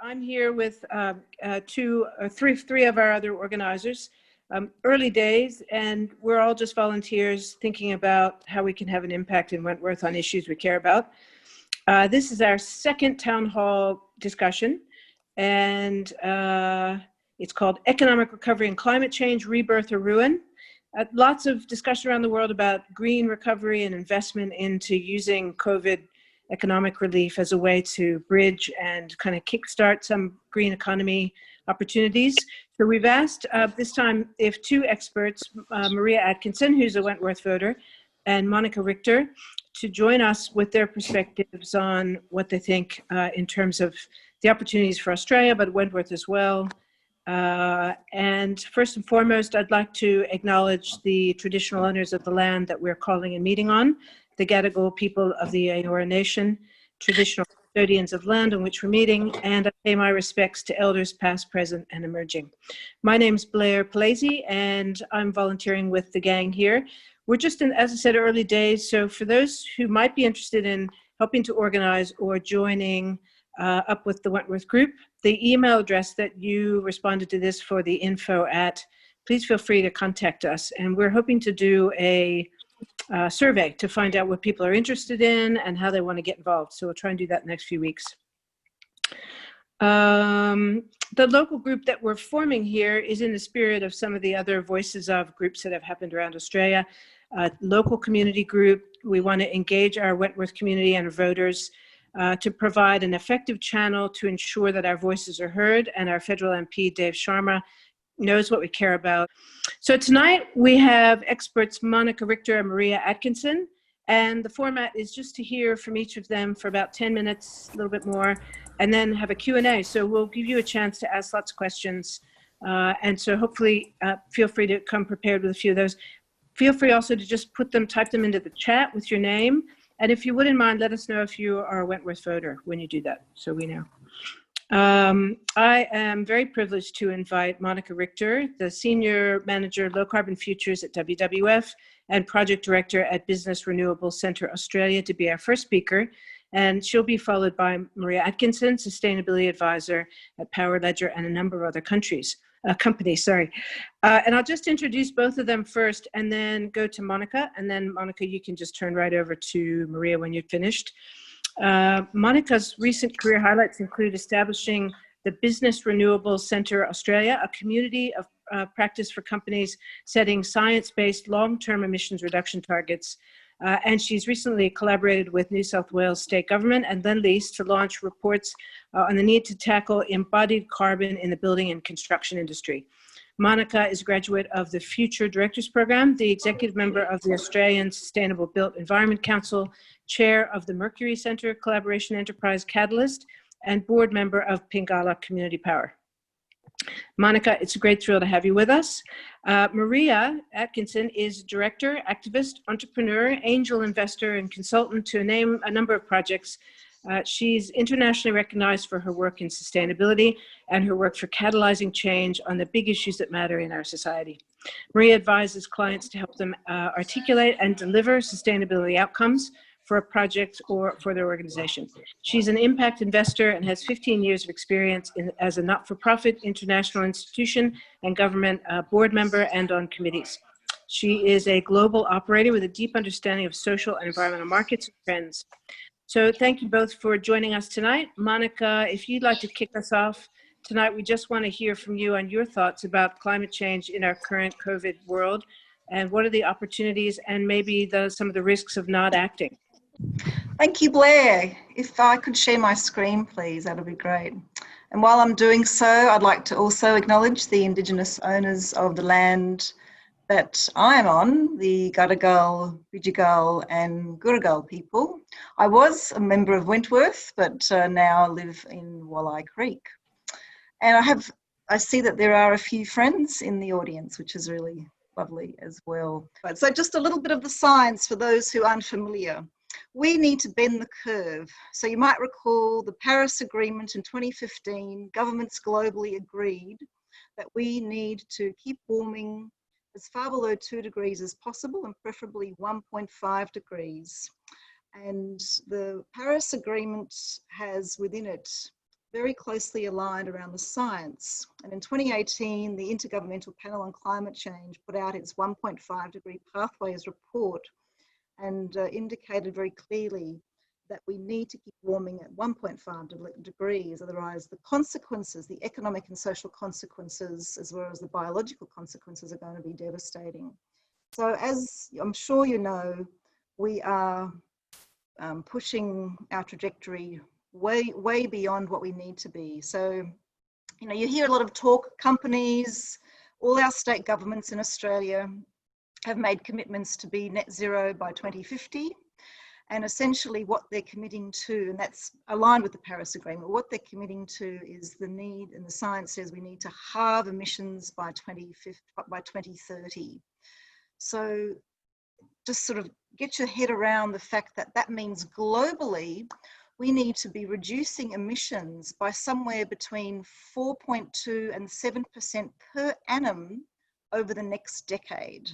I'm here with three of our other organizers, early days, and we're all just volunteers thinking about how we can have an impact in Wentworth on issues we care about. This is our second town hall discussion, and it's called Economic Recovery and Climate Change, Rebirth or Ruin. Lots of discussion around the world about green recovery and investment into using COVID economic relief as a way to bridge and kind of kickstart some green economy opportunities. So we've asked this time if two experts, Maria Atkinson, who's a Wentworth voter, and Monaco Richter, to join us with their perspectives on what they think in terms of the opportunities for Australia, but Wentworth as well. And first and foremost, I'd like to acknowledge the traditional owners of the land that we're calling a meeting on, the Gadigal people of the Eora Nation, traditional custodians of land on which we're meeting, and I pay my respects to elders past, present, and emerging. My name's Blair Palese, and I'm volunteering with the gang here. We're just in, as I said, early days, so for those who might be interested in helping to organize or joining up with the Wentworth group, the email address that you responded to this for the info at, please feel free to contact us. And we're hoping to do a survey to find out what people are interested in and how they want to get involved. So we'll try and do that in the next few weeks. The local group that we're forming here is in the spirit of some of the other voices of groups that have happened around Australia. Local community group, we want to engage our Wentworth community and voters to provide an effective channel to ensure that our voices are heard, and our federal MP, Dave Sharma, knows what we care about. So tonight we have experts Monaco Richter and Maria Atkinson, and the format is just to hear from each of them for about 10 minutes, a little bit more, and then have a Q&A. So we'll give you a chance to ask lots of questions. And so hopefully feel free to come prepared with a few of those. Feel free also to just type them into the chat with your name. And if you wouldn't mind, let us know if you are a Wentworth voter when you do that, so we know. I am very privileged to invite Monaco Richter, the Senior Manager, Low Carbon Futures at WWF and Project Director at Business Renewables Centre-Australia, to be our first speaker. And she'll be followed by Maria Atkinson, Sustainability Advisor at Power Ledger and a number of other companies. And I'll just introduce both of them first and then go to Monica. And then Monica, you can just turn right over to Maria when you're finished. Monica's recent career highlights include establishing the Business Renewables Centre-Australia, a community of practice for companies setting science-based long-term emissions reduction targets. And she's recently collaborated with New South Wales State Government and Lendlease to launch reports on the need to tackle embodied carbon in the building and construction industry. Monica is a graduate of the Future Directors Program, the executive member of the Australian Sustainable Built Environment Council, chair of the Mercury Centre Collaboration Enterprise Catalyst, and board member of Pingala Community Power. Monica, it's a great thrill to have you with us. Maria Atkinson is director, activist, entrepreneur, angel investor, and consultant to name a number of projects. She's internationally recognized for her work in sustainability and her work for catalyzing change on the big issues that matter in our society. Maria advises clients to help them articulate and deliver sustainability outcomes for a project or for their organization. She's an impact investor and has 15 years of experience as a not-for-profit international institution and government board member and on committees. She is a global operator with a deep understanding of social and environmental markets and trends. So thank you both for joining us tonight. Monica, if you'd like to kick us off tonight, we just want to hear from you on your thoughts about climate change in our current COVID world, and what are the opportunities and maybe some of the risks of not acting. Thank you, Blair. If I could share my screen, please, that would be great. And while I'm doing so, I'd like to also acknowledge the Indigenous owners of the land that I am on, the Gadigal, Bijigal and Gurrugal people. I was a member of Wentworth, but now live in Walleye Creek. And I see that there are a few friends in the audience, which is really lovely as well. So just a little bit of the science for those who aren't familiar. We need to bend the curve. So you might recall the Paris Agreement in 2015, governments globally agreed that we need to keep warming as far below 2 degrees as possible, and preferably 1.5 degrees. And the Paris Agreement has within it very closely aligned around the science. And in 2018, the Intergovernmental Panel on Climate Change put out its 1.5 degree pathways report and indicated very clearly that we need to keep warming at 1.5 degrees, otherwise the consequences, the economic and social consequences, as well as the biological consequences, are going to be devastating. So as I'm sure you know, we are pushing our trajectory way beyond what we need to be. So, you know, you hear a lot of talk, companies, all our state governments in Australia have made commitments to be net zero by 2050. And essentially what they're committing to, and that's aligned with the Paris Agreement, what they're committing to is the need, and the science says we need to halve emissions by 2030. So just sort of get your head around the fact that that means globally, we need to be reducing emissions by somewhere between 4.2 and 7% per annum over the next decade.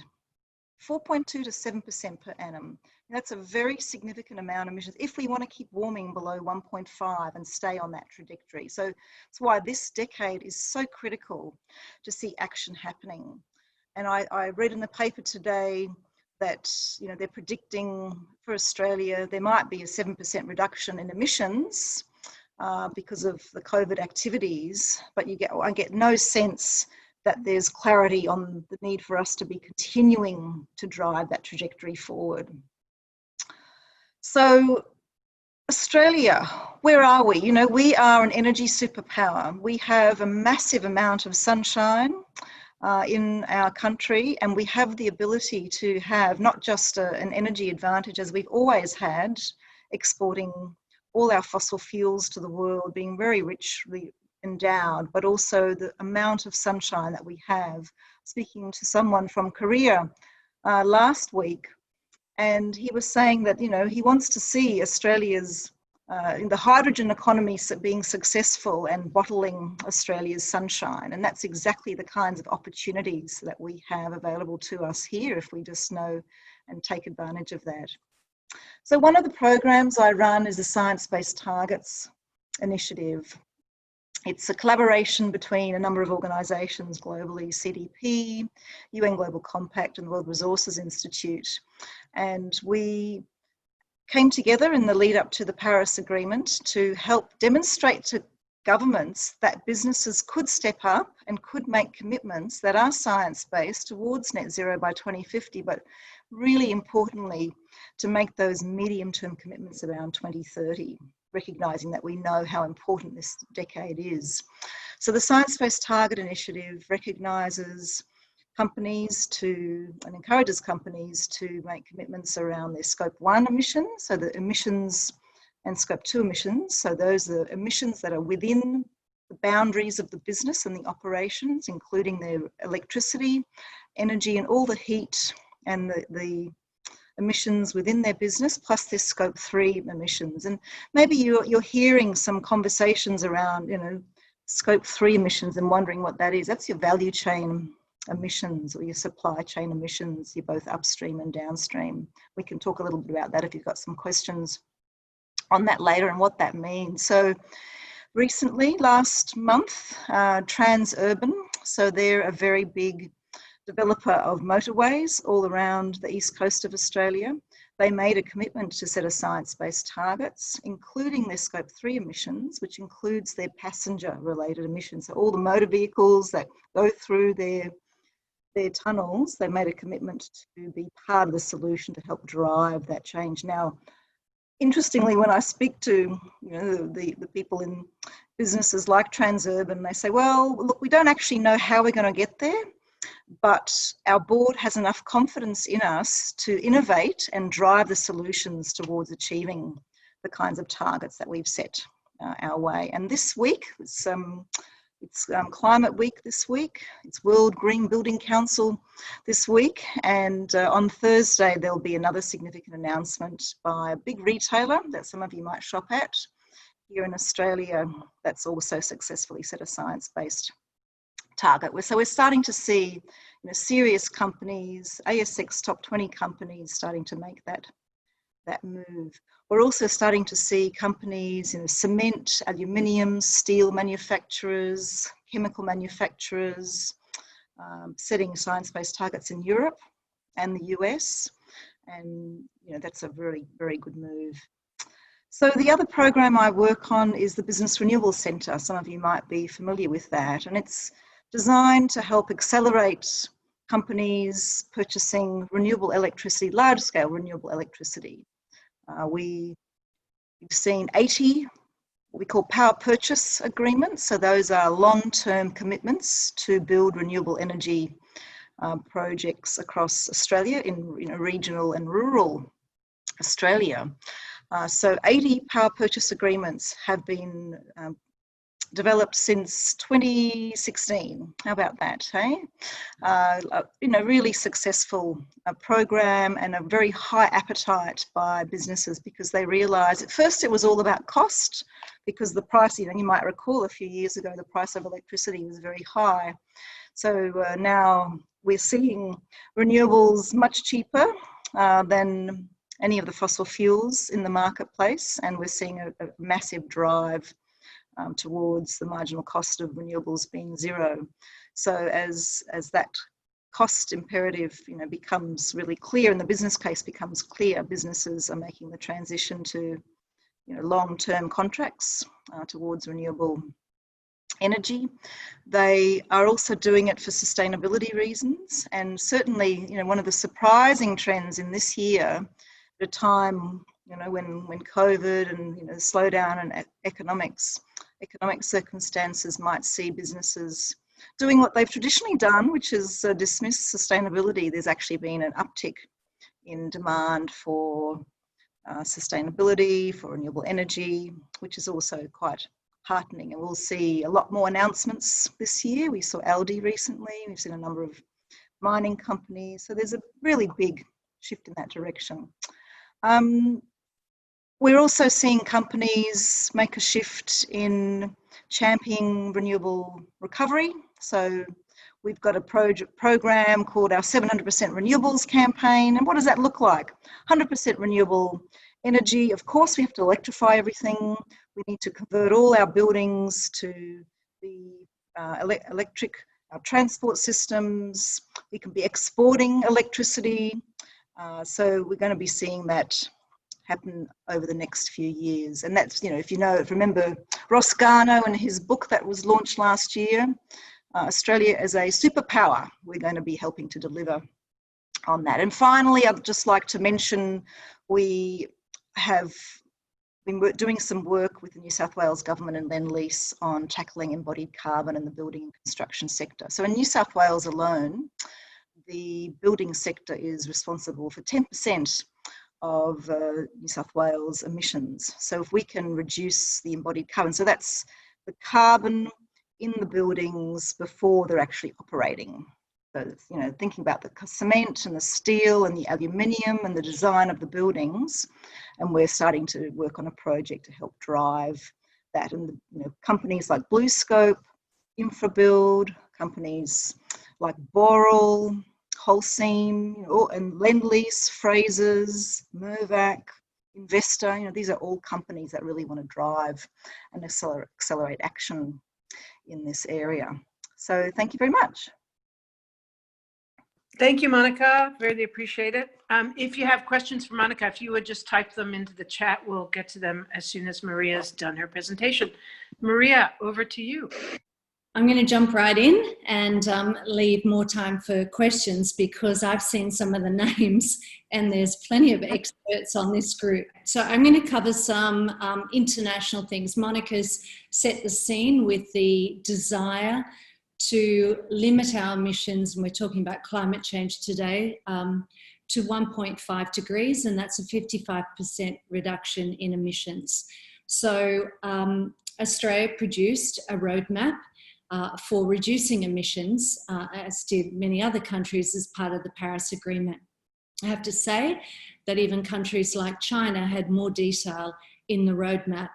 4.2 to 7% per annum. And that's a very significant amount of emissions if we want to keep warming below 1.5 and stay on that trajectory. So that's why this decade is so critical to see action happening. And I read in the paper today that, you know, they're predicting for Australia there might be a 7% reduction in emissions because of the COVID activities, but I get no sense that there's clarity on the need for us to be continuing to drive that trajectory forward. So Australia, where are we? You know, we are an energy superpower. We have a massive amount of sunshine in our country, and we have the ability to have not just an energy advantage as we've always had, exporting all our fossil fuels to the world, being very richly endowed, but also the amount of sunshine that we have. Speaking to someone from Korea last week, and he was saying that, you know, he wants to see Australia's in the hydrogen economy being successful and bottling Australia's sunshine. And that's exactly the kinds of opportunities that we have available to us here if we just know and take advantage of that. So one of the programs I run is the Science-Based Targets Initiative. It's a collaboration between a number of organisations globally, CDP, UN Global Compact and the World Resources Institute. And we came together in the lead up to the Paris Agreement to help demonstrate to governments that businesses could step up and could make commitments that are science-based towards net zero by 2050, but really importantly, to make those medium-term commitments around 2030, recognising that we know how important this decade is. So the Science-Based Target Initiative recognises companies and encourages companies to make commitments around their Scope 1 emissions, so the emissions, and Scope 2 emissions, so those are emissions that are within the boundaries of the business and the operations, including their electricity, energy and all the heat and the emissions within their business, plus their Scope 3 emissions. And maybe you're hearing some conversations around, you know, Scope 3 emissions and wondering what that is. That's your value chain emissions or your supply chain emissions. You're both upstream and downstream. We can talk a little bit about that if you've got some questions on that later and what that means. So recently, last month, Transurban, so they're a very big developer of motorways all around the east coast of Australia. They made a commitment to set a science-based targets, including their Scope 3 emissions, which includes their passenger-related emissions. So all the motor vehicles that go through their tunnels, they made a commitment to be part of the solution to help drive that change. Now, interestingly, when I speak to the people in businesses like Transurban, they say, well, look, we don't actually know how we're going to get there, but our board has enough confidence in us to innovate and drive the solutions towards achieving the kinds of targets that we've set our way. And this week, it's Climate Week this week, it's World Green Building Council this week, and on Thursday there'll be another significant announcement by a big retailer that some of you might shop at here in Australia that's also successfully set a science-based target. So we're starting to see, serious companies, ASX top 20 companies starting to make that that move. We're also starting to see companies in cement, aluminium, steel manufacturers, chemical manufacturers, setting science-based targets in Europe and the US. And that's a very, very good move. So the other program I work on is the Business Renewables Centre. Some of you might be familiar with that. And it's designed to help accelerate companies purchasing renewable electricity, large-scale renewable electricity. We've seen 80 what we call power purchase agreements. So those are long-term commitments to build renewable energy projects across Australia in regional and rural Australia. So 80 power purchase agreements have been developed since 2016. How about that, hey? Really successful program and a very high appetite by businesses because they realise at first it was all about cost because the price, you might recall a few years ago, the price of electricity was very high. So now we're seeing renewables much cheaper than any of the fossil fuels in the marketplace, and we're seeing a massive drive towards the marginal cost of renewables being zero. So as that cost imperative becomes really clear and the business case becomes clear, businesses are making the transition to long-term contracts towards renewable energy. They are also doing it for sustainability reasons, and certainly one of the surprising trends in this year, at a time when COVID and the slowdown in economic circumstances might see businesses doing what they've traditionally done, which is dismiss sustainability. There's actually been an uptick in demand for sustainability, for renewable energy, which is also quite heartening. And we'll see a lot more announcements this year. We saw Aldi recently. We've seen a number of mining companies. So there's a really big shift in that direction. We're also seeing companies make a shift in championing renewable recovery. So we've got a program called our 700% Renewables campaign. And what does that look like? 100% renewable energy. Of course, we have to electrify everything. We need to convert all our buildings to the electric, our transport systems. We can be exporting electricity. So we're going to be seeing that happen over the next few years. And that's, if remember Ross Garnaut and his book that was launched last year, Australia as a superpower, we're going to be helping to deliver on that. And finally, I'd just like to mention we have been doing some work with the New South Wales government and Lendlease on tackling embodied carbon in the building and construction sector. So in New South Wales alone, the building sector is responsible for 10% of New South Wales emissions. So if we can reduce the embodied carbon, so that's the carbon in the buildings before they're actually operating. So, thinking about the cement and the steel and the aluminium and the design of the buildings, and we're starting to work on a project to help drive that. And companies like BlueScope, InfraBuild, companies like Boral, Holcim, and Lendlease, Frasers, Mirvac, Investor, these are all companies that really want to drive and accelerate action in this area. So thank you very much. Thank you, Monica. Really appreciate it. If you have questions for Monica, if you would just type them into the chat, we'll get to them as soon as Maria's done her presentation. Maria, over to you. I'm going to jump right in and leave more time for questions because I've seen some of the names and there's plenty of experts on this group. So I'm going to cover some international things. Monica's set the scene with the desire to limit our emissions, and we're talking about climate change today, to 1.5 degrees, and that's a 55% reduction in emissions. So Australia produced a roadmap for reducing emissions, as did many other countries as part of the Paris Agreement. I have to say that even countries like China had more detail in the roadmap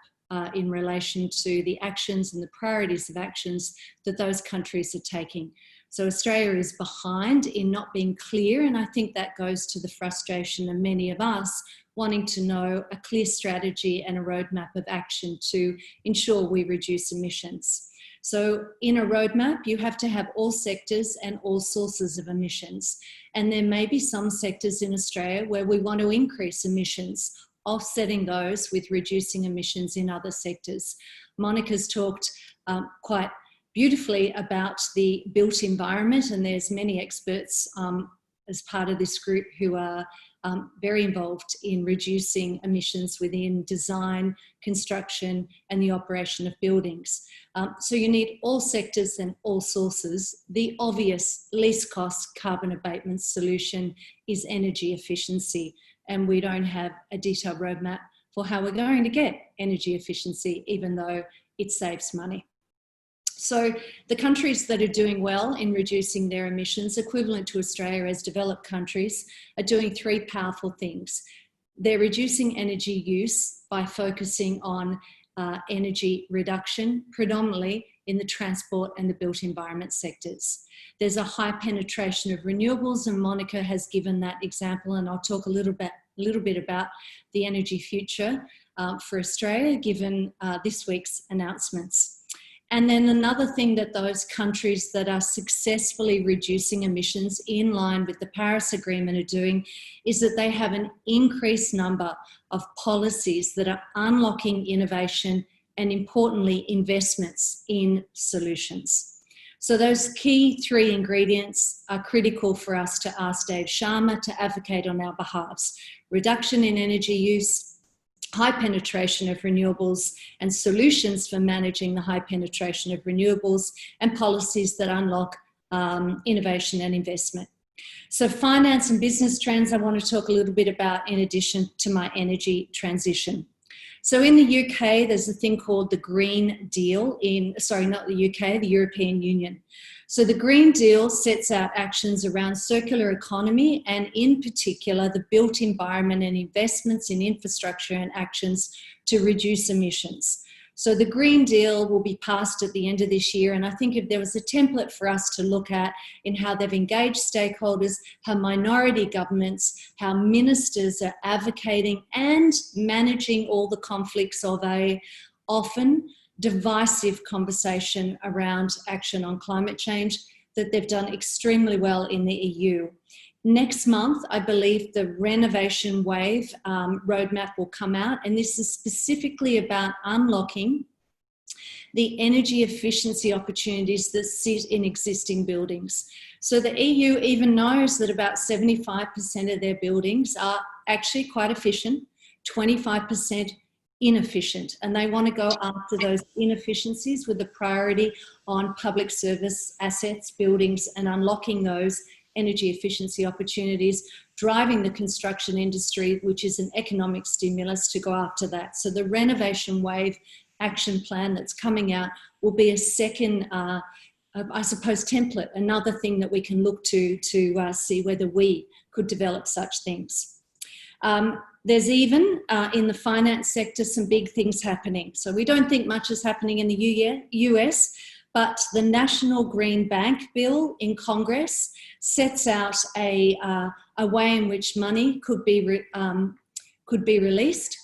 in relation to the actions and the priorities of actions that those countries are taking. So Australia is behind in not being clear, and I think that goes to the frustration of many of us wanting to know a clear strategy and a roadmap of action to ensure we reduce emissions. So in a roadmap, you have to have all sectors and all sources of emissions. And there may be some sectors in Australia where we want to increase emissions, offsetting those with reducing emissions in other sectors. Monica's talked quite beautifully about the built environment, and there's many experts as part of this group who are very involved in reducing emissions within design, construction, and the operation of buildings. So you need all sectors and all sources. The obvious least cost carbon abatement solution is energy efficiency, and we don't have a detailed roadmap for how we're going to get energy efficiency, even though it saves money. So the countries that are doing well in reducing their emissions, equivalent to Australia as developed countries, are doing three powerful things. They're reducing energy use by focusing on energy reduction, predominantly in the transport and the built environment sectors. There's a high penetration of renewables, and Monica has given that example, and I'll talk a little bit about the energy future for Australia, given this week's announcements. And then another thing that those countries that are successfully reducing emissions in line with the Paris Agreement are doing is that they have an increased number of policies that are unlocking innovation and, importantly, investments in solutions. So those key three ingredients are critical for us to ask Dave Sharma to advocate on our behalves: reduction in energy use, high penetration of renewables, and solutions for managing the high penetration of renewables, and policies that unlock innovation and investment. So finance and business trends I want to talk a little bit about in addition to my energy transition. So in the UK, there's a thing called the Green Deal not the UK, the European Union. So the Green Deal sets out actions around circular economy and in particular the built environment and investments in infrastructure and actions to reduce emissions. So the Green Deal will be passed at the end of this year, and I think if there was a template for us to look at in how they've engaged stakeholders, how minority governments, how ministers are advocating and managing all the conflicts of a often divisive conversation around action on climate change, that they've done extremely well in the EU. Next month, I believe the Renovation Wave roadmap will come out, and this is specifically about unlocking the energy efficiency opportunities that sit in existing buildings. So the EU even knows that about 75% of their buildings are actually quite efficient, 25% inefficient, and they want to go after those inefficiencies with a priority on public service assets, buildings, and unlocking those energy efficiency opportunities, driving the construction industry, which is an economic stimulus, to go after that. So the Renovation Wave action plan that's coming out will be a second, I suppose, template, another thing that we can look to see whether we could develop such things. There's even, in the finance sector, some big things happening. So we don't think much is happening in the US, but the National Green Bank Bill in Congress sets out a way in which money could be released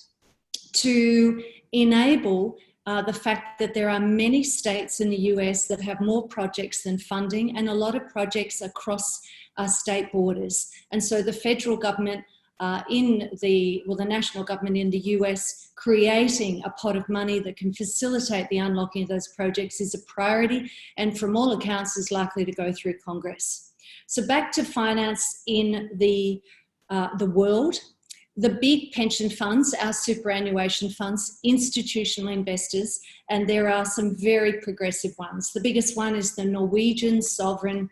to enable the fact that there are many states in the US that have more projects than funding, and a lot of projects across state borders. And so the federal government the national government in the US creating a pot of money that can facilitate the unlocking of those projects is a priority, and from all accounts is likely to go through Congress. So back to finance in the world. The big pension funds, our superannuation funds, institutional investors, and there are some very progressive ones. The biggest one is the Norwegian Sovereign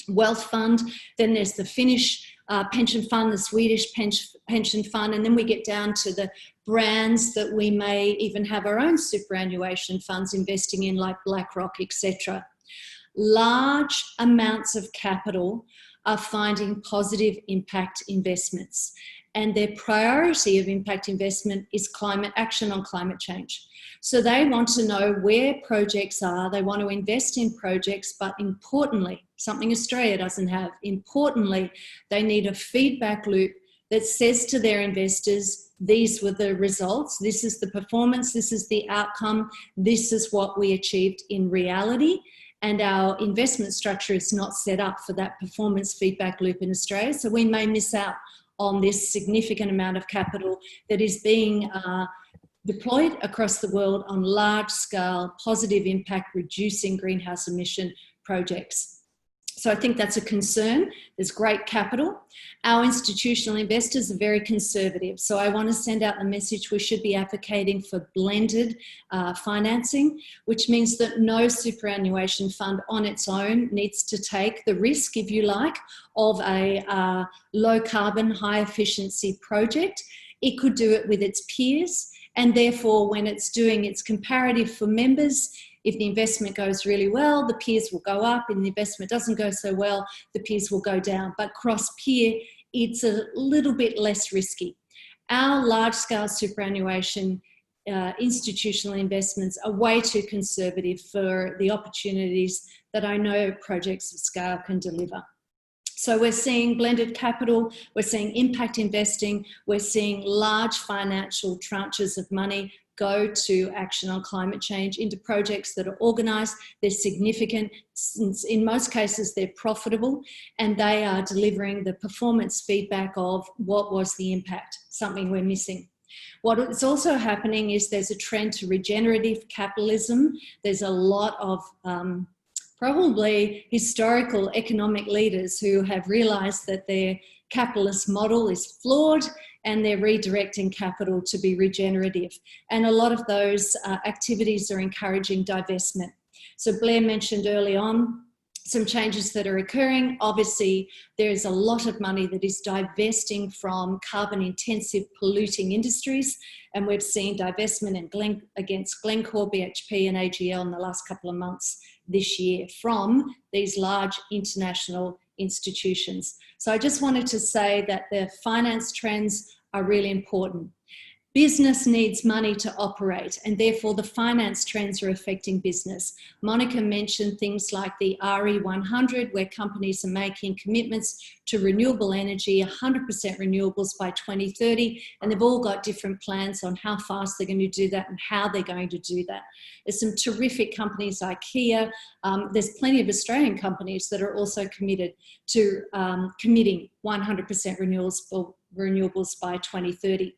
Wealth Fund. Then there's the Finnish pension fund, the Swedish pension fund, and then we get down to the brands that we may even have our own superannuation funds investing in, like BlackRock, etc. Large amounts of capital are finding positive impact investments. and their priority of impact investment is climate action on climate change. So they want to know where projects are, they want to invest in projects, but importantly, something Australia doesn't have, importantly, they need a feedback loop that says to their investors, these were the results, this is the performance, this is the outcome, this is what we achieved in reality. And our investment structure is not set up for that performance feedback loop in Australia. So we may miss out on this significant amount of capital that is being deployed across the world on large scale, positive impact, reducing greenhouse emission projects. So I think that's a concern. There's great capital. Our institutional investors are very conservative. So I want to send out the message we should be advocating for blended financing, which means that no superannuation fund on its own needs to take the risk, if you like, of a low carbon, high efficiency project. It could do it with its peers. And therefore, when it's doing its comparative for members, if the investment goes really well, the peers will go up, and the investment doesn't go so well, the peers will go down. But cross-peer, it's a little bit less risky. Our large-scale superannuation institutional investments are way too conservative for the opportunities that I know projects of scale can deliver. So we're seeing blended capital, we're seeing impact investing, we're seeing large financial tranches of money go to action on climate change into projects that are organised, they're significant, in most cases they're profitable, and they are delivering the performance feedback of what was the impact, something we're missing. What is also happening is there's a trend to regenerative capitalism. There's a lot of probably historical economic leaders who have realised that their capitalist model is flawed, and they're redirecting capital to be regenerative. And a lot of those activities are encouraging divestment. So Blair mentioned early on some changes that are occurring. Obviously, there is a lot of money that is divesting from carbon-intensive polluting industries, and we've seen divestment against Glencore, BHP and AGL in the last couple of months this year from these large international institutions. So I just wanted to say that the finance trends are really important. Business needs money to operate, and therefore the finance trends are affecting business. Monica mentioned things like the RE100, where companies are making commitments to renewable energy, 100% renewables by 2030, and they've all got different plans on how fast they're going to do that and how they're going to do that. There's some terrific companies, IKEA. There's plenty of Australian companies that are also committed to committing 100% renewables by 2030.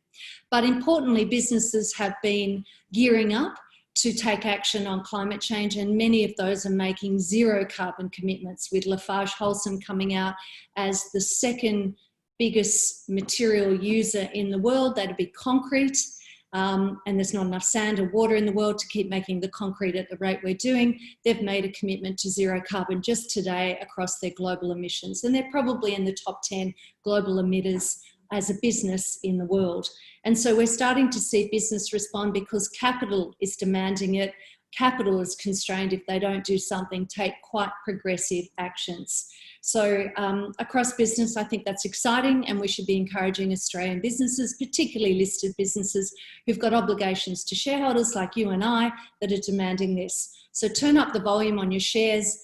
But importantly, businesses have been gearing up to take action on climate change, and many of those are making zero carbon commitments, with LafargeHolcim coming out as the second biggest material user in the world. That'd be concrete, and there's not enough sand or water in the world to keep making the concrete at the rate we're doing. They've made a commitment to zero carbon just today across their global emissions, and they're probably in the top 10 global emitters as a business in the world. And so we're starting to see business respond because capital is demanding it. Capital is constrained if they don't do something, take quite progressive actions. So across business, I think that's exciting, and we should be encouraging Australian businesses, particularly listed businesses who've got obligations to shareholders like you and I that are demanding this. So turn up the volume on your shares,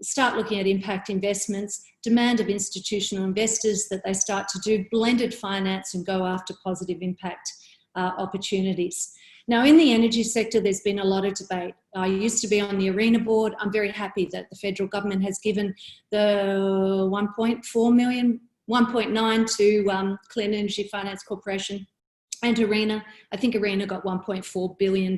start looking at impact investments, demand of institutional investors that they start to do blended finance and go after positive impact opportunities. Now, in the energy sector, there's been a lot of debate. I used to be on the ARENA board. I'm very happy that the federal government has given the 1.9 to Clean Energy Finance Corporation and ARENA. I think ARENA got $1.4 billion.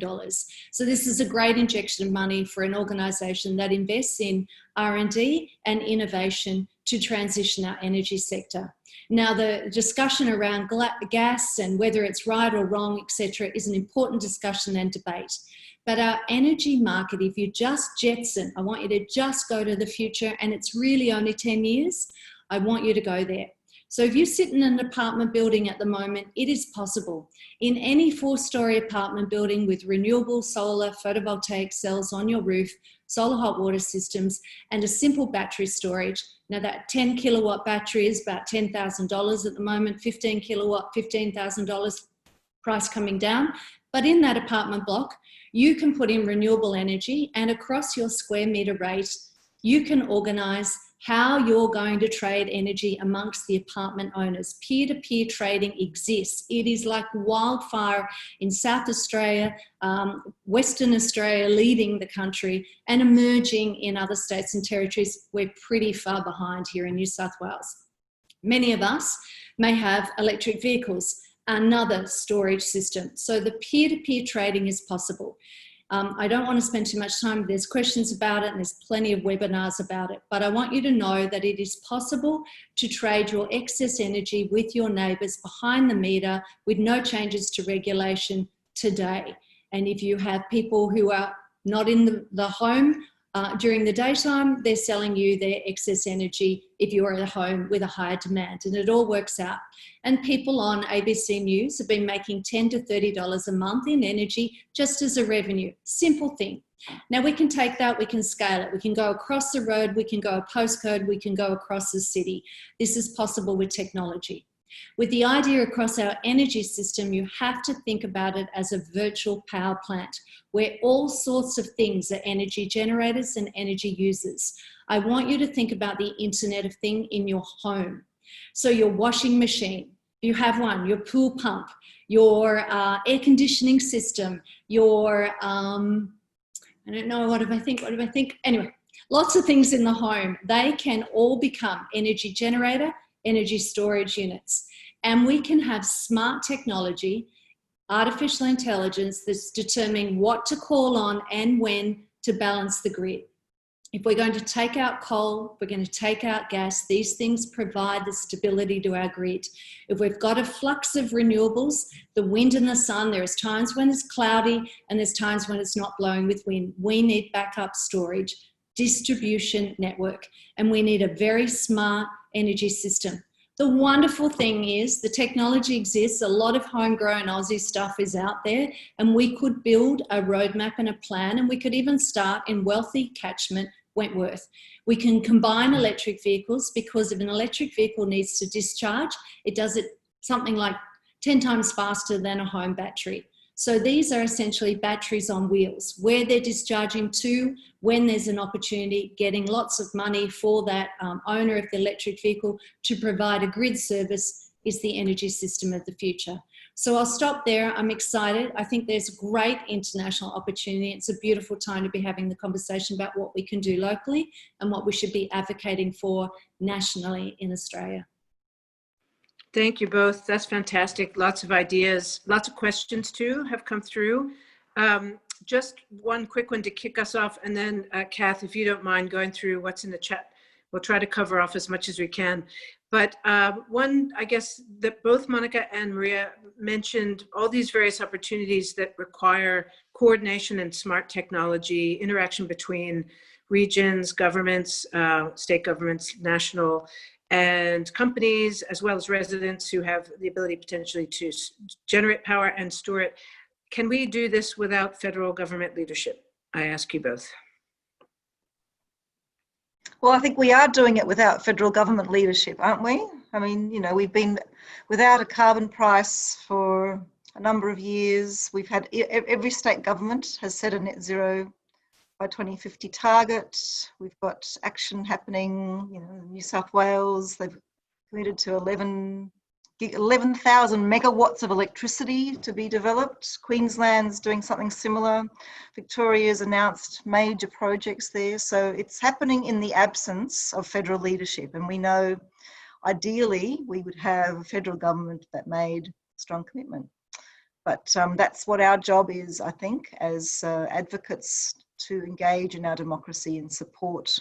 So this is a great injection of money for an organisation that invests in R&D and innovation to transition our energy sector. Now, the discussion around gas and whether it's right or wrong, etc., is an important discussion and debate. But our energy market, if you just jetson, I want you to just go to the future, and it's really only 10 years, I want you to go there. So if you sit in an apartment building at the moment, it is possible. In any 4-story apartment building with renewable solar photovoltaic cells on your roof, solar hot water systems, and a simple battery storage. Now that 10 kilowatt battery is about $10,000 at the moment, 15 kilowatt, $15,000, price coming down. But in that apartment block, you can put in renewable energy, and across your square meter rate, you can organise how you're going to trade energy amongst the apartment owners. Peer-to-peer trading exists. It is like wildfire in South Australia, Western Australia leading the country, and emerging in other states and territories. We're pretty far behind here in New South Wales. Many of us may have electric vehicles, another storage system. So the peer-to-peer trading is possible. I don't want to spend too much time. There's questions about it and there's plenty of webinars about it, but I want you to know that it is possible to trade your excess energy with your neighbours behind the meter with no changes to regulation today. And if you have people who are not in the home during the daytime, they're selling you their excess energy if you're at home with a higher demand, and it all works out. And people on ABC News have been making $10 to $30 a month in energy just as a revenue. Simple thing. Now we can take that, we can scale it. We can go across the road, we can go a postcode, we can go across the city. This is possible with technology. With the idea across our energy system, you have to think about it as a virtual power plant where all sorts of things are energy generators and energy users. I want you to think about the Internet of Things in your home. So your washing machine, you have one, your pool pump, your air conditioning system, your, I don't know, what do I think? Anyway, lots of things in the home. They can all become energy generator, energy storage units. And we can have smart technology, artificial intelligence that's determining what to call on and when to balance the grid. If we're going to take out coal, we're going to take out gas, these things provide the stability to our grid. If we've got a flux of renewables, the wind and the sun, there's times when it's cloudy and there's times when it's not blowing with wind. We need backup storage, distribution network, and we need a very smart energy system. The wonderful thing is the technology exists, a lot of homegrown Aussie stuff is out there, and we could build a roadmap and a plan, and we could even start in wealthy catchment Wentworth. We can combine electric vehicles, because if an electric vehicle needs to discharge, it does it something like 10 times faster than a home battery. So these are essentially batteries on wheels, where they're discharging to, when there's an opportunity, getting lots of money for that owner of the electric vehicle to provide a grid service is the energy system of the future. So I'll stop there. I'm excited. I think there's great international opportunity. It's a beautiful time to be having the conversation about what we can do locally and what we should be advocating for nationally in Australia. Thank you both. That's fantastic. Lots of ideas, lots of questions too have come through. Just one quick one to kick us off, and then Kath, if you don't mind going through what's in the chat, we'll try to cover off as much as we can. But one, I guess that both Monica and Maria mentioned all these various opportunities that require coordination and smart technology, interaction between regions, governments, state governments, national, and companies, as well as residents who have the ability potentially to generate power and store it. Can we do this without federal government leadership? I ask you both. Well, I think we are doing it without federal government leadership, aren't we? I mean, you know, we've been without a carbon price for a number of years. We've had, every state government has set a net zero by 2050 target. We've got action happening, you know, New South Wales, they've committed to 11,000 megawatts of electricity to be developed. Queensland's doing something similar. Victoria's announced major projects there. So it's happening in the absence of federal leadership. And we know ideally we would have a federal government that made strong commitment. But that's what our job is, I think, as advocates, to engage in our democracy and support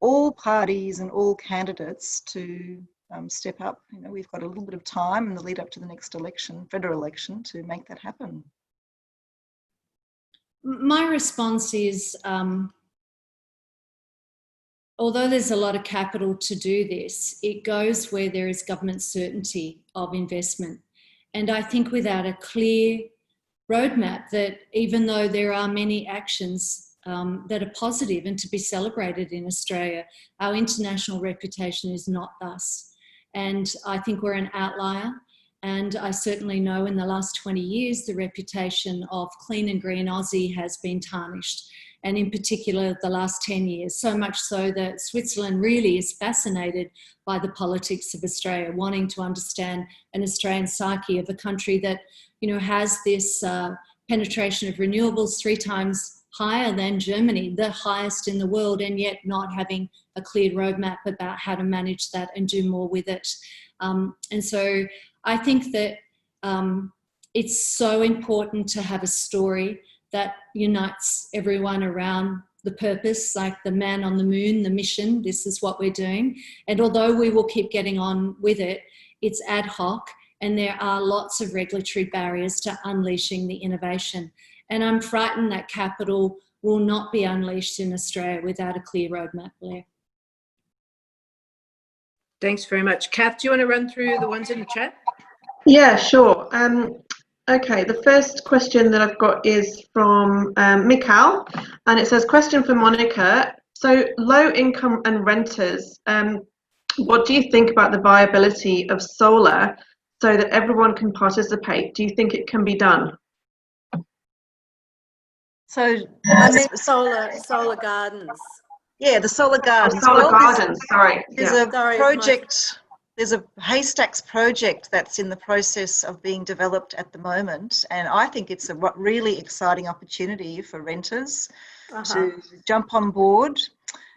all parties and all candidates to step up. You know, we've got a little bit of time in the lead up to the next election, federal election, to make that happen. My response is, although there's a lot of capital to do this, it goes where there is government certainty of investment. And I think without a clear roadmap, that even though there are many actions that are positive and to be celebrated in Australia. Our international reputation is not thus. And I think we're an outlier. And I certainly know in the last 20 years, the reputation of clean and green Aussie has been tarnished. And in particular, the last 10 years, so much so that Switzerland really is fascinated by the politics of Australia, wanting to understand an Australian psyche of a country that, you know, has this penetration of renewables 3 times higher than Germany, the highest in the world, and yet not having a clear roadmap about how to manage that and do more with it. And so I think that it's so important to have a story that unites everyone around the purpose, like the man on the moon, the mission, this is what we're doing. And although we will keep getting on with it, it's ad hoc and there are lots of regulatory barriers to unleashing the innovation. And I'm frightened that capital will not be unleashed in Australia without a clear roadmap, Blair. Thanks very much. Kath, do you want to run through the ones in the chat? Yeah, sure. Okay, the first question that I've got is from Mikhail, and it says, question for Monica. So low income and renters, what do you think about the viability of solar so that everyone can participate? Do you think it can be done? So solar gardens. Yeah, the solar gardens. Solar gardens, sorry. There's a project. There's a Haystacks project that's in the process of being developed at the moment, and I think it's a really exciting opportunity for renters to jump on board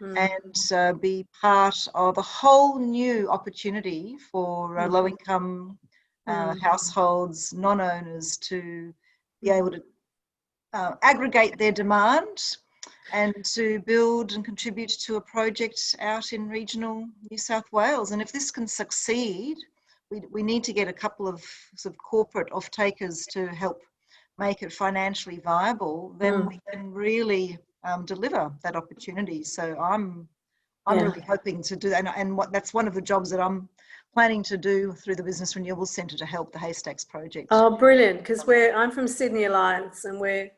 and be part of a whole new opportunity for low-income households, non-owners, to be able to aggregate their demand and to build and contribute to a project out in regional New South Wales. And if this can succeed, we need to get a couple of sort of corporate off-takers to help make it financially viable, then we can really deliver that opportunity. So I'm really hoping to do that. And that's one of the jobs that I'm planning to do through the Business Renewables Centre to help the Haystacks project. Oh, brilliant, because I'm from Sydney Alliance and we're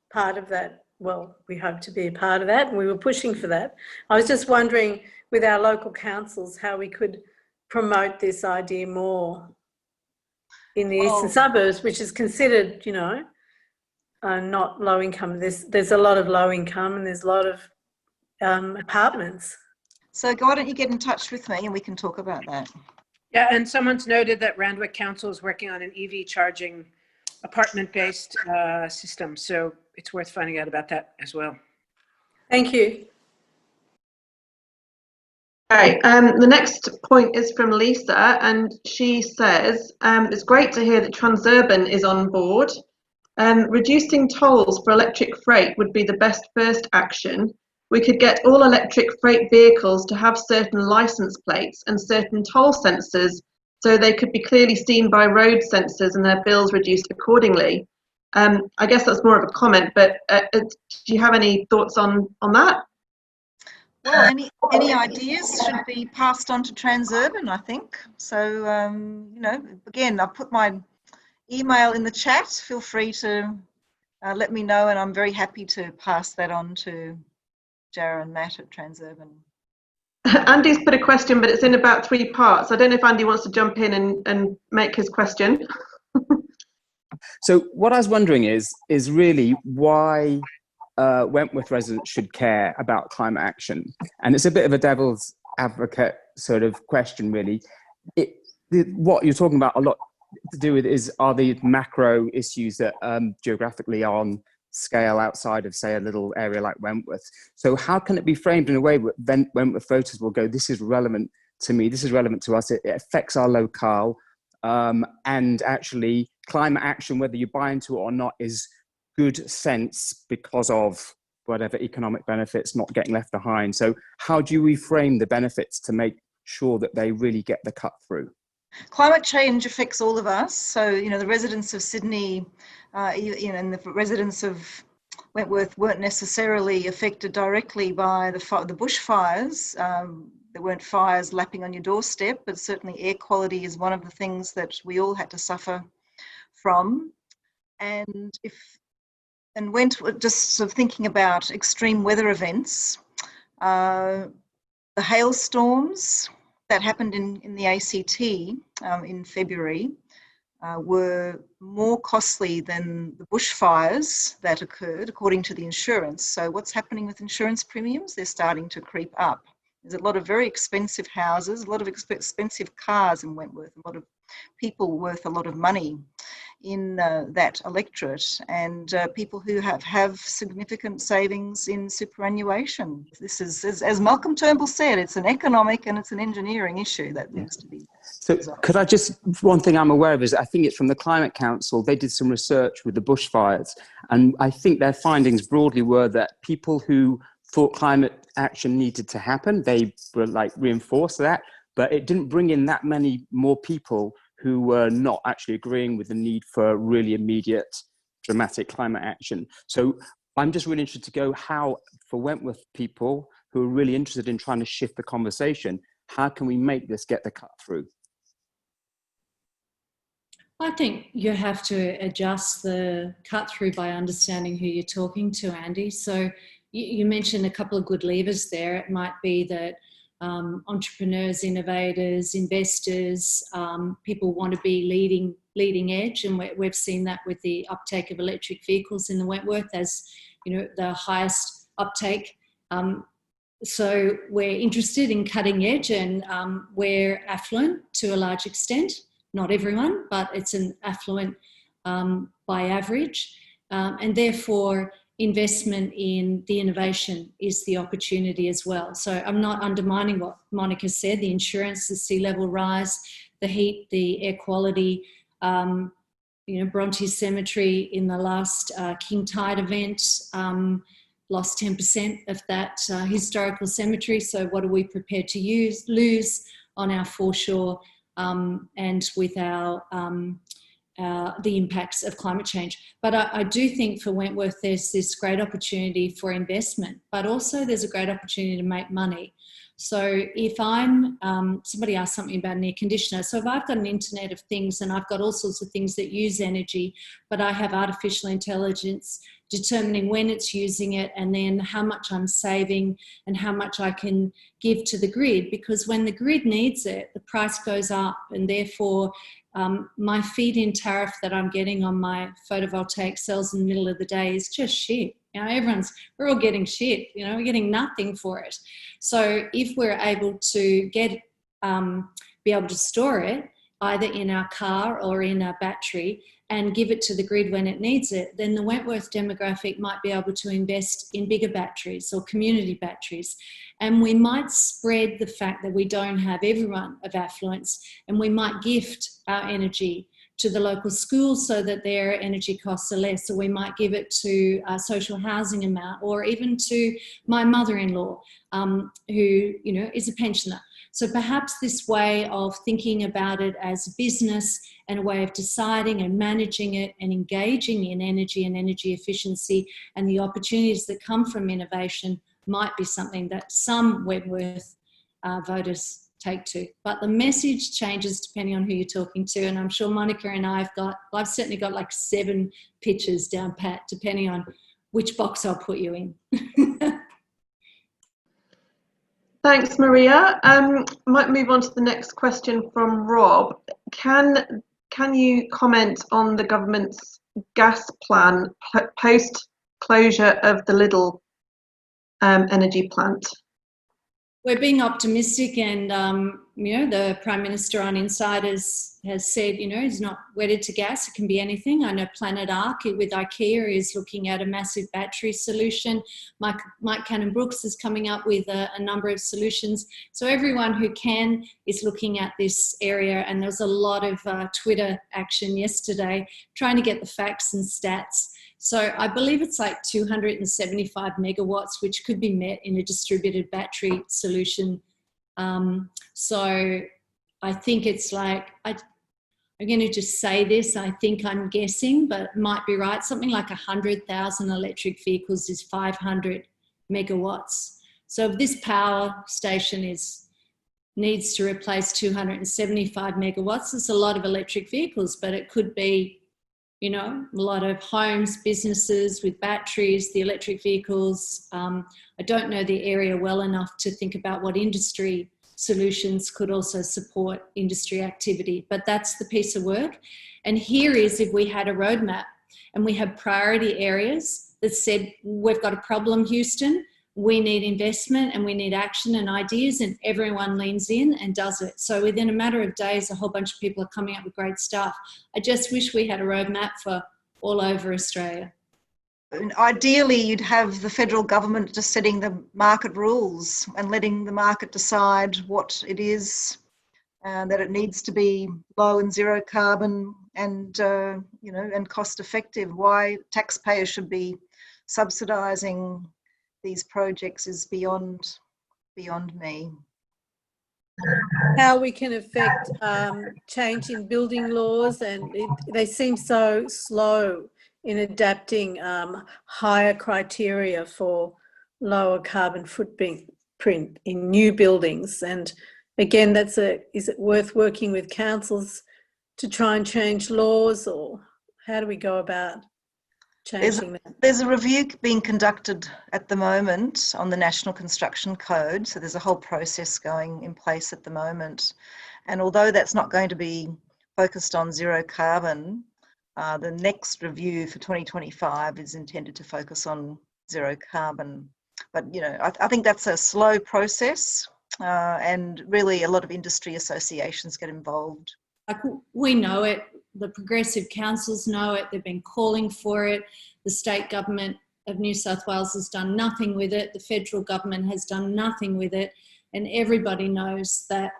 part of that. Well, we hope to be a part of that, and we were pushing for that. I was just wondering with our local councils how we could promote this idea more in the eastern suburbs, which is considered, you know, not low income. There's a lot of low income and there's a lot of apartments. So why don't you get in touch with me and we can talk about that. Yeah, and someone's noted that Randwick Council is working on an EV charging apartment-based system. So it's worth finding out about that as well. Thank you. Okay, the next point is from Lisa, and she says, it's great to hear that Transurban is on board. Reducing tolls for electric freight would be the best first action. We could get all electric freight vehicles to have certain license plates and certain toll sensors so they could be clearly seen by road sensors and their bills reduced accordingly. I guess that's more of a comment, but do you have any thoughts on that? Well, any ideas should be passed on to Transurban, I think. So, you know, again, I'll put my email in the chat. Feel free to let me know, and I'm very happy to pass that on to Jara and Matt at Transurban. Andy's put a question, but it's in about 3 parts. I don't know if Andy wants to jump in and make his question. So what I was wondering is really why Wentworth residents should care about climate action. And it's a bit of a devil's advocate sort of question, really. What you're talking about a lot to do with are the macro issues that geographically are on scale outside of, say, a little area like Wentworth. So how can it be framed in a way that Wentworth voters will go, this is relevant to me, this is relevant to us, it affects our locale, and actually climate action, whether you buy into it or not, is good sense because of whatever economic benefits not getting left behind. So how do you reframe the benefits to make sure that they really get the cut through? Climate change affects all of us. So, you know, the residents of Sydney, you know, and the residents of Wentworth weren't necessarily affected directly by the bushfires. There weren't fires lapping on your doorstep, but certainly air quality is one of the things that we all had to suffer from. And if and went just sort of thinking about extreme weather events. The hailstorms that happened in the ACT in February were more costly than the bushfires that occurred, according to the insurance. So what's happening with insurance premiums? They're starting to creep up. There's a lot of very expensive houses, a lot of expensive cars in Wentworth, a lot of people worth a lot of money in that electorate, and people who have significant savings in superannuation. This is, as Malcolm Turnbull said, it's an economic and it's an engineering issue that needs to be resolved. Could I just, one thing I'm aware of is, I think it's from the Climate Council, they did some research with the bushfires, and I think their findings broadly were that people who thought climate action needed to happen, they were like reinforced that, but it didn't bring in that many more people who were not actually agreeing with the need for really immediate, dramatic climate action. So I'm just really interested to go how, for Wentworth people who are really interested in trying to shift the conversation, how can we make this get the cut through? I think you have to adjust the cut through by understanding who you're talking to, Andy. So you mentioned a couple of good levers there. It might be that entrepreneurs, innovators, investors, people want to be leading edge, and we've seen that with the uptake of electric vehicles in the Wentworth as, you know, the highest uptake. So we're interested in cutting edge, and we're affluent to a large extent. Not everyone, but it's an affluent by average, and therefore investment in the innovation is the opportunity as well. So I'm not undermining what Monica said, the insurance, the sea level rise, the heat, the air quality. You know, Bronte Cemetery in the last King Tide event lost 10% of that historical cemetery. So what are we prepared to lose on our foreshore and with our the impacts of climate change. But I do think for Wentworth there's this great opportunity for investment, but also there's a great opportunity to make money. So if I'm, somebody asked something about an air conditioner. So if I've got an Internet of Things and I've got all sorts of things that use energy, but I have artificial intelligence determining when it's using it and then how much I'm saving and how much I can give to the grid, because when the grid needs it, the price goes up, and therefore my feed-in tariff that I'm getting on my photovoltaic cells in the middle of the day is just shit. You know, we're all getting shit, you know, we're getting nothing for it. So if we're able to be able to store it either in our car or in our battery and give it to the grid when it needs it, then the Wentworth demographic might be able to invest in bigger batteries or community batteries. And we might spread the fact that we don't have everyone of affluence, and we might gift our energy to the local schools so that their energy costs are less, or we might give it to a social housing amount, or even to my mother-in-law who, you know, is a pensioner. So perhaps this way of thinking about it as a business and a way of deciding and managing it and engaging in energy and energy efficiency and the opportunities that come from innovation might be something that some Wentworth voters take to. But the message changes depending on who you're talking to. And I'm sure Monica and I've certainly got like 7 pitches down pat, depending on which box I'll put you in. Thanks, Maria. Might move on to the next question from Rob. Can you comment on the government's gas plan post closure of the Lidl energy plant? We're being optimistic, and you know, the Prime Minister on Insiders has said, you know, he's not wedded to gas. It can be anything. I know Planet Arc with IKEA is looking at a massive battery solution. Mike Cannon-Brookes is coming up with a number of solutions. So everyone who can is looking at this area, and there was a lot of Twitter action yesterday trying to get the facts and stats. So I believe it's like 275 megawatts, which could be met in a distributed battery solution. So I think it's like, I'm going to just say this, I think I'm guessing, but might be right. Something like 100,000 electric vehicles is 500 megawatts. So if this power station needs to replace 275 megawatts, there's a lot of electric vehicles, but it could be You know, a lot of homes, businesses with batteries, the electric vehicles. I don't know the area well enough to think about what industry solutions could also support industry activity, but that's the piece of work. And here is if we had a roadmap and we have priority areas that said, we've got a problem, Houston, we need investment and we need action and ideas, and everyone leans in and does it. So within a matter of days, a whole bunch of people are coming up with great stuff. I just wish we had a roadmap for all over Australia. Ideally, you'd have the federal government just setting the market rules and letting the market decide what it is, that it needs to be low and zero carbon and, you know, and cost effective. Why taxpayers should be subsidising these projects is beyond me. How we can affect change in building laws, and they seem so slow in adapting higher criteria for lower carbon footprint in new buildings. And again, is it worth working with councils to try and change laws, or how do we go about changing that? There's a review being conducted at the moment on the National Construction Code. So there's a whole process going in place at the moment. And although that's not going to be focused on zero carbon, the next review for 2025 is intended to focus on zero carbon. But, you know, I think that's a slow process, and really a lot of industry associations get involved. Like, we know it, the progressive councils know it, they've been calling for it. The state government of New South Wales has done nothing with it. The federal government has done nothing with it. And everybody knows that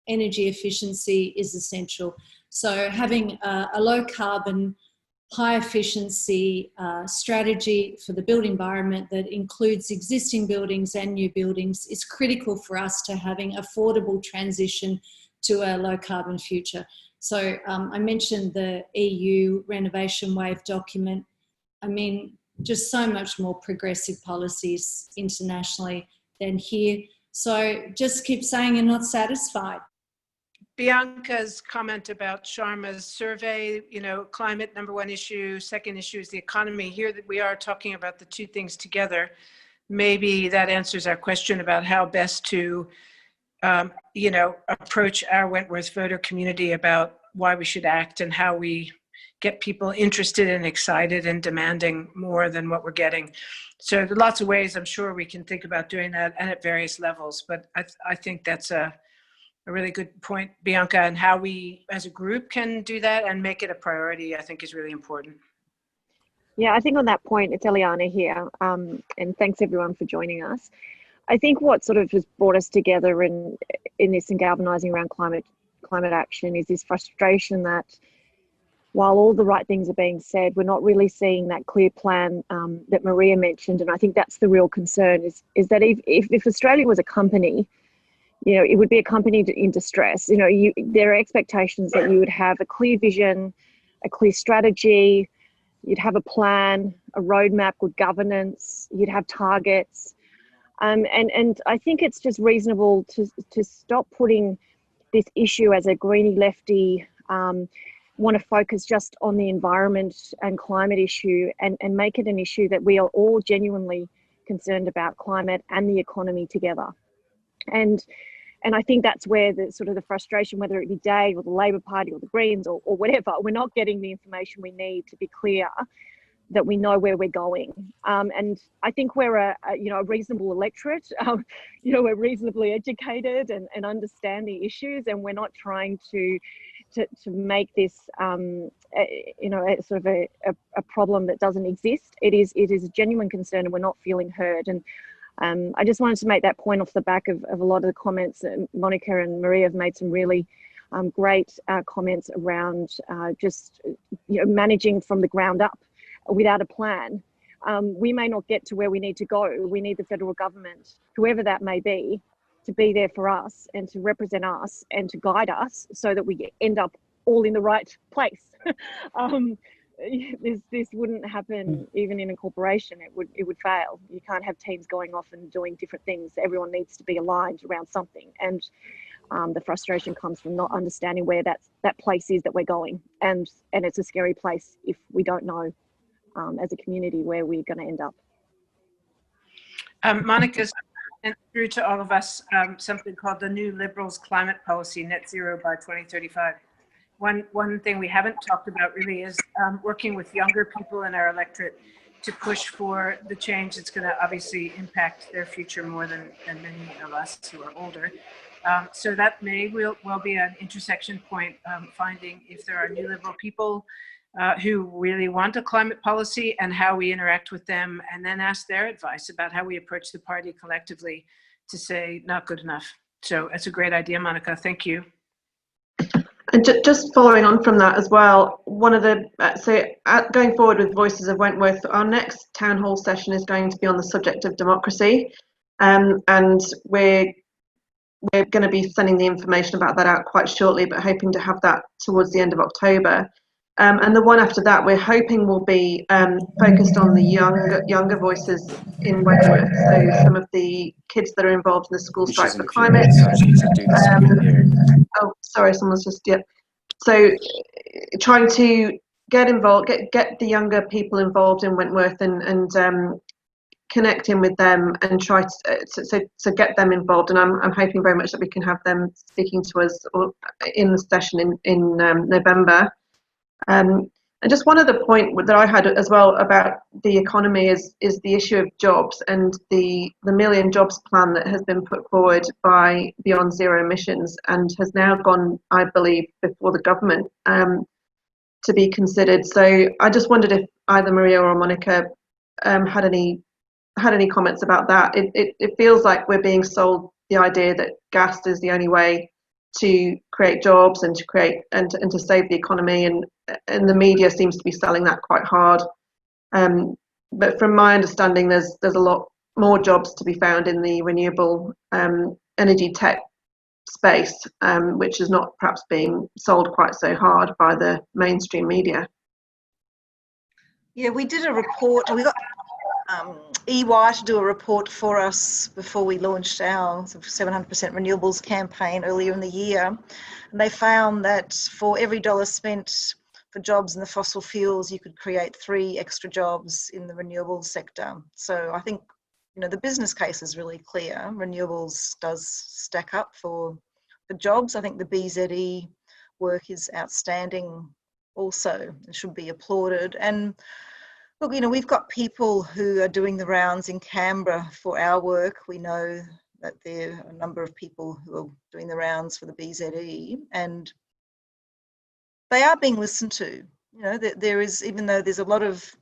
energy efficiency is essential. So having a low carbon, high efficiency strategy for the built environment that includes existing buildings and new buildings is critical for us to having affordable transition to a low carbon future. So I mentioned the EU Renovation Wave document. I mean, just so much more progressive policies internationally than here. So just keep saying you're not satisfied. Bianca's comment about Sharma's survey, you know, climate, number one issue, second issue is the economy. Here that we are talking about the two things together. Maybe that answers our question about how best to you know, approach our Wentworth voter community about why we should act and how we get people interested and excited and demanding more than what we're getting. So there are lots of ways I'm sure we can think about doing that, and at various levels. But I think that's a really good point, Bianca, and how we as a group can do that and make it a priority, I think is really important. Yeah, I think on that point, it's Eliana here, and thanks everyone for joining us. I think what sort of has brought us together in this and galvanising around climate action is this frustration that while all the right things are being said, we're not really seeing that clear plan that Maria mentioned. And I think that's the real concern is that if Australia was a company, you know, it would be a company in distress. You know, there are expectations that you would have a clear vision, a clear strategy, you'd have a plan, a roadmap, good governance, you'd have targets. And I think it's just reasonable to stop putting this issue as a greenie lefty, want to focus just on the environment and climate issue and make it an issue that we are all genuinely concerned about climate and the economy together. And I think that's where the sort of the frustration, whether it be Dave or the Labor Party or the Greens or whatever, we're not getting the information we need to be clear that we know where we're going. And I think we're a reasonable electorate. You know, we're reasonably educated and understand the issues, and we're not trying to make this a sort of a problem that doesn't exist. It is a genuine concern, and we're not feeling heard. And I just wanted to make that point off the back of a lot of the comments. Monica and Maria have made some really great comments around just managing from the ground up without a plan. We may not get to where we need to go. We need the federal government, whoever that may be, to be there for us and to represent us and to guide us so that we end up all in the right place. this wouldn't happen even in a corporation. It would fail. You can't have teams going off and doing different things. Everyone needs to be aligned around something. And the frustration comes from not understanding where that place is that we're going. And it's a scary place if we don't know as a community where we're going to end up. Monica's sent through to all of us something called the New Liberals Climate Policy, Net Zero by 2035. One thing we haven't talked about really is working with younger people in our electorate to push for the change that's going to obviously impact their future more than many of us who are older. So that will be an intersection point, finding if there are new Liberal people who really want a climate policy and how we interact with them, and then ask their advice about how we approach the party collectively to say not good enough. So it's a great idea, Monica. Thank you. And just following on from that as well, one of the going forward with Voices of Wentworth, our next town hall session is going to be on the subject of democracy, and we're going to be sending the information about that out quite shortly, but hoping to have that towards the end of October. And the one after that, we're hoping will be focused on the younger voices in Wentworth. So some of the kids that are involved in the school strike for climate. Oh, sorry, someone's just So trying to get involved, get the younger people involved in Wentworth and connecting with them and try to get them involved. And I'm hoping very much that we can have them speaking to us in the session in November. And just one other point that I had as well about the economy is the issue of jobs and the million jobs plan that has been put forward by Beyond Zero Emissions and has now gone, I believe, before the government to be considered. So I just wondered if either Maria or Monica had any comments about that. It feels like we're being sold the idea that gas is the only way to create jobs and to create and to save the economy, and the media seems to be selling that quite hard. But from my understanding, there's a lot more jobs to be found in the renewable energy tech space, which is not perhaps being sold quite so hard by the mainstream media. Yeah, we did a report. We got EY to do a report for us before we launched our 700% renewables campaign earlier in the year. And they found that for every dollar spent for jobs in the fossil fuels, you could create 3 extra jobs in the renewables sector. So I think, the business case is really clear. Renewables does stack up for jobs. I think the BZE work is outstanding also. It should be applauded. And look, we've got people who are doing the rounds in Canberra for our work. We know that there are a number of people who are doing the rounds for the BZE, and they are being listened to. There is, even though there's a lot of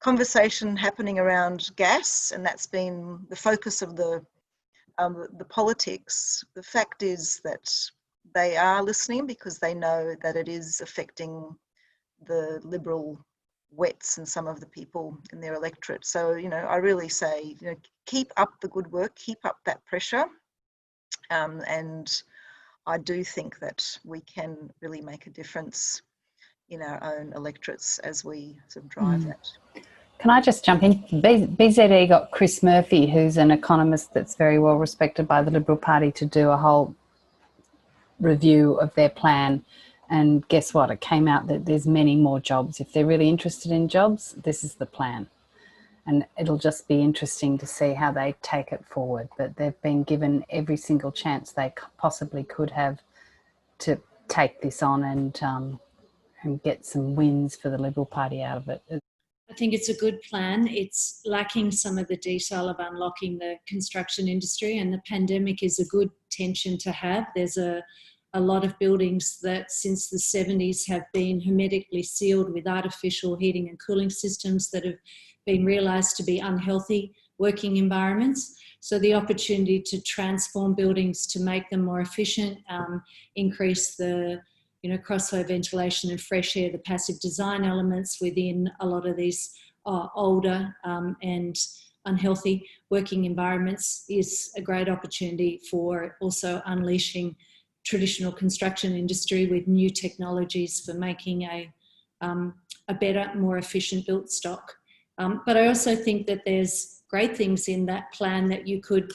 conversation happening around gas, and that's been the focus of the politics, the fact is that they are listening because they know that it is affecting the Liberal wets and some of the people in their electorate. So, I really say, keep up the good work, keep up that pressure. And I do think that we can really make a difference in our own electorates as we sort of drive that. Can I just jump in? BZE got Chris Murphy, who's an economist that's very well respected by the Liberal Party, to do a whole review of their plan. And guess what? It came out that there's many more jobs. If they're really interested in jobs, this is the plan. And it'll just be interesting to see how they take it forward. But they've been given every single chance they possibly could have to take this on and get some wins for the Liberal Party out of it. I think it's a good plan. It's lacking some of the detail of unlocking the construction industry, and the pandemic is a good tension to have. There's a lot of buildings that since the 70s have been hermetically sealed with artificial heating and cooling systems that have been realised to be unhealthy working environments. So the opportunity to transform buildings to make them more efficient, increase the crossflow ventilation and fresh air, the passive design elements within a lot of these older and unhealthy working environments is a great opportunity for also unleashing traditional construction industry with new technologies for making a a better, more efficient built stock. But I also think that there's great things in that plan that you could,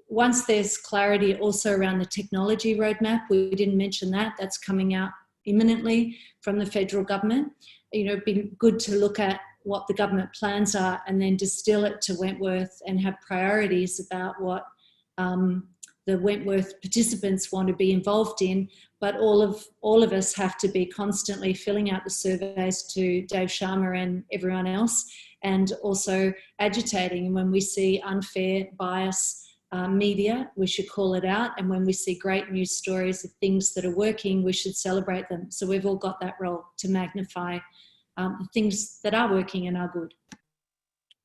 once there's clarity also around the technology roadmap, we didn't mention that, that's coming out imminently from the federal government. It'd be good to look at what the government plans are and then distill it to Wentworth and have priorities about what the Wentworth participants want to be involved in. But all of us have to be constantly filling out the surveys to Dave Sharma and everyone else, and also agitating. And when we see unfair, bias media, we should call it out. And when we see great news stories of things that are working, we should celebrate them. So we've all got that role to magnify the things that are working and are good.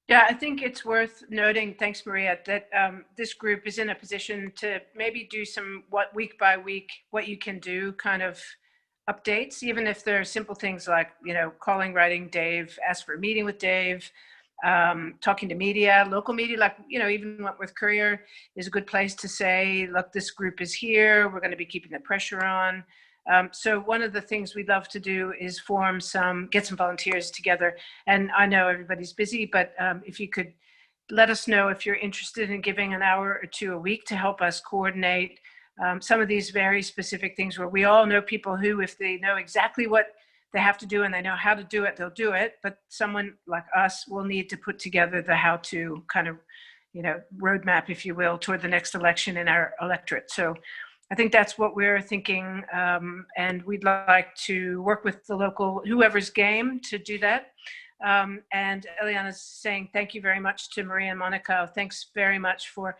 Yeah, I think it's worth noting, thanks Maria, that this group is in a position to maybe do some week by week, what you can do kind of updates, even if there are simple things like, calling, writing Dave, ask for a meeting with Dave, talking to media, local media, like, even Wentworth Courier is a good place to say, look, this group is here, we're going to be keeping the pressure on. So one of the things we'd love to do is get some volunteers together. And I know everybody's busy, but if you could let us know if you're interested in giving an hour or two a week to help us coordinate some of these very specific things where we all know people who, if they know exactly what they have to do and they know how to do it, they'll do it. But someone like us will need to put together the how to kind of, roadmap, if you will, toward the next election in our electorate. So I think that's what we're thinking, and we'd like to work with the local, whoever's game to do that. And Eliana's saying thank you very much to Maria and Monaco. Thanks very much for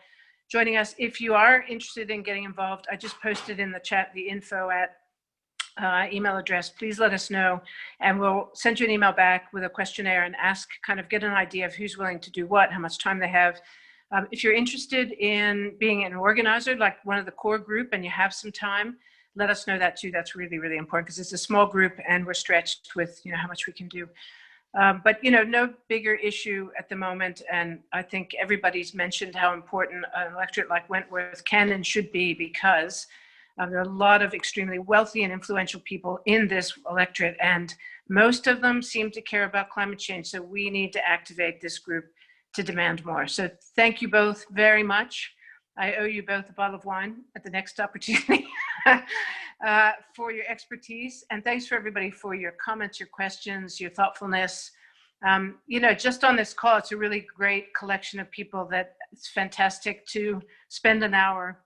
joining us. If you are interested in getting involved, I just posted in the chat the info at email address. Please let us know, and we'll send you an email back with a questionnaire and get an idea of who's willing to do what, how much time they have. If you're interested in being an organizer, like one of the core group, and you have some time, let us know that too. That's really, really important because it's a small group and we're stretched with, how much we can do. But, no bigger issue at the moment. And I think everybody's mentioned how important an electorate like Wentworth can and should be, because there are a lot of extremely wealthy and influential people in this electorate, and most of them seem to care about climate change. So we need to activate this group to demand more. So thank you both very much. I owe you both a bottle of wine at the next opportunity for your expertise. And thanks for everybody for your comments, your questions, your thoughtfulness. Just on this call, it's a really great collection of people that it's fantastic to spend an hour,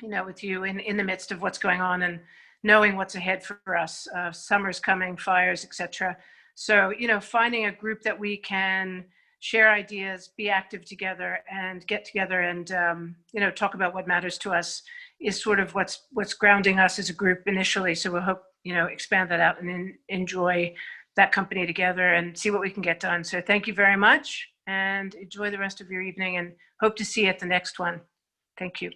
with you in the midst of what's going on and knowing what's ahead for us. Summer's coming, fires, etc. So, finding a group that we can share ideas, be active together, and get together and talk about what matters to us is sort of what's grounding us as a group initially. So we'll hope expand that out and enjoy that company together and see what we can get done. So thank you very much, and enjoy the rest of your evening, and hope to see you at the next one. Thank you.